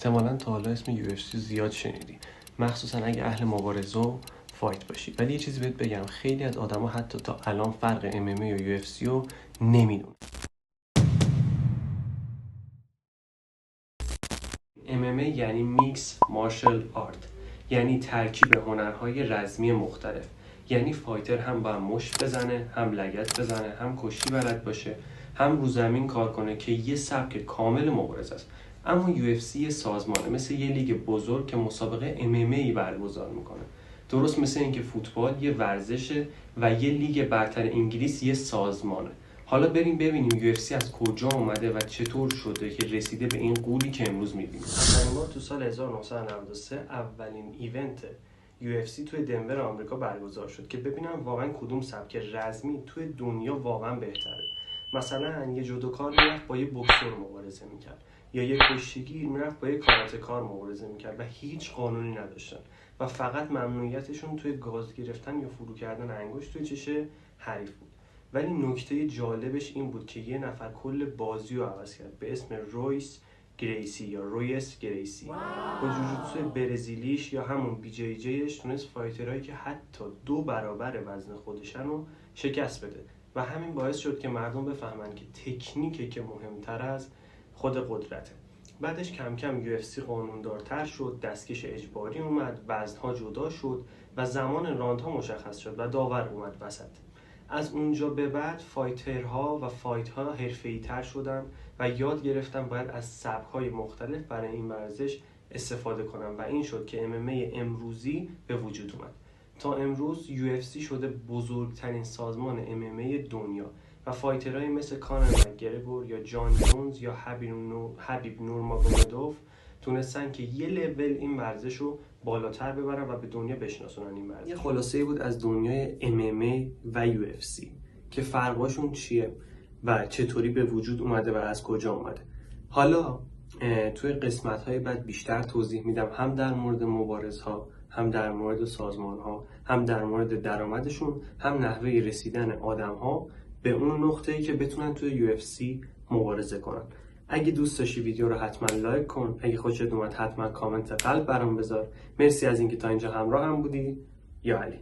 احتمالاً تا حالا اسم UFC زیاد شنیدی، مخصوصا اگه اهل مبارزه و فایت باشی. ولی یه چیزی بهت بگم، خیلی از آدما حتی تا الان فرق MMA و UFC رو نمیدونن. MMA یعنی میکس مارشال آرت، یعنی ترکیب هنرهای رزمی مختلف. یعنی فایتر هم باید مشت بزنه، هم لگد بزنه، هم کشتی بلد باشه، هم رو زمین کار کنه که یه سبک کامل مبارزه است. اما UFC یه سازمانه، مثل یه لیگ بزرگ که مسابقه MMA برگزار میکنه. درست مثل اینکه فوتبال یه ورزشه و یه لیگ برتر انگلیس یه سازمانه. حالا بریم ببینیم UFC از کجا اومده و چطور شده که رسیده به این قولی که امروز میبینیم. اولین بار تو سال 1993 اولین ایونت UFC توی دنور آمریکا برگزار شد که ببینم واقعا کدوم سبک رزمی توی دنیا واقعا بهتره. مثلا یه جودوکار میرفت با یه بوکسور مبارزه میکرد، یا یه کشتیگیر میرفت با یه کاراته‌کار مبارزه میکرد و هیچ قانونی نداشتن و فقط ممنوعیتشون توی گاز گرفتن یا فرو کردن انگشت توی چش حریف بود. ولی نکته جالبش این بود که یه نفر کل بازی رو عوض کرد به اسم رویس گریسی یا رویس گریسی. با جوجوتسو برزیلیش یا همون بی جی جیش تونست فایترهایی که حتی 2 برابر وزن خودشن رو شکست بده و همین باعث شد که مردم بفهمن که تکنیکه که مهمتر از خود قدرته. بعدش کم کم UFC قانوندارتر شد، دستکش اجباری اومد، وزنها جدا شد و زمان راندها مشخص شد و داور اومد وسط. از اونجا به بعد فایترها و فایتها حرفه‌ای تر شدن و یاد گرفتن باید از سبک‌های مختلف برای این ورزش استفاده کنن و این شد که MMA امروزی به وجود اومد. تا امروز UFC شده بزرگترین سازمان MMA دنیا و فایترهایی مثل کانر مک‌گرگور یا جان جونز یا حبیب نورماگومدوف تونستن که یه لول این ورزش رو بالاتر ببرن و به دنیا بشناسونن این ورزش. یه خلاصه‌ای بود از دنیای MMA و UFC که فرقاشون چیه و چطوری به وجود اومده و از کجا اومده. حالا توی قسمت‌های بعد بیشتر توضیح میدم، هم در مورد مبارزها، هم در مورد سازمان‌ها، هم در مورد درآمدشون، هم نحوه رسیدن آدم‌ها به اون نقطه‌ای که بتونن توی UFC مبارزه کنن. اگه دوست داشتی ویدیو رو حتما لایک کن، اگه خوشت اومد حتما کامنت قلب برام بذار. مرسی از اینکه تا اینجا همراه هم بودی. یا علی.